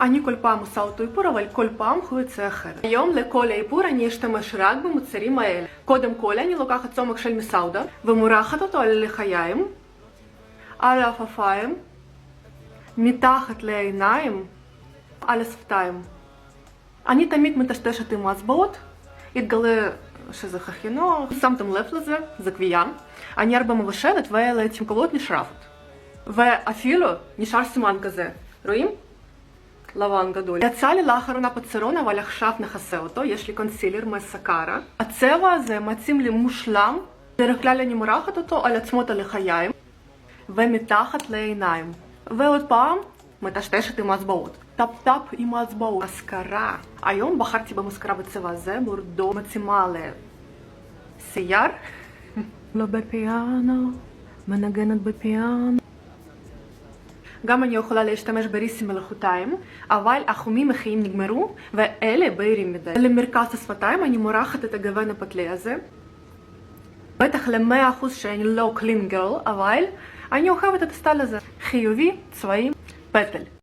אני כל פעם עושה אותו איפור, אבל כל פעם הוא יוצא אחרת. היום לכל האיפור אני אשתמש רק במוצרים האלה. קודם כל אני לוקחת צומק של מסאודה ומורחת אותו על הלחיים, על העפעפיים, מתחת לעיניים, על השפתיים. אני תמיד מטשטשת עם האצבעות, יתגלה שזה הכי נוח. שמתם לב לזה, זה גבייה. אני הרבה מבשלת ולעתים קרובות נשרפת. ואפילו נשאר סימן כזה, רואים? לבן גדול. יצא לי לאחרונה פצרון, אבל עכשיו נכסה אותו. יש לי קונסילר מסקרה. הצבע הזה מתאים לי מושלם. בדרך כלל אני מורחת אותו על עצמות הלחיים ומתחת לעיניים. ועוד פעם, מטשטשת עם האצבעות. טפ-טפ עם האצבעות. מסקרה. היום בחרתי במסקרה בצבע הזה, בורדו, מתאימה לסייר. לא בפיאנו, מנגנת בפיאנו. גם אני יכולה להשתמש בריסים מלאכותיים, אבל החומים החיים נגמרו, ואלה בהירים מדי. למרכז השפתיים אני מורחת את הגוון הפתלי הזה. בטח ל100% שאני לא קלין גרל, אבל אני אוהבת את הסטייל הזה. חיובי, צבעים, פטל.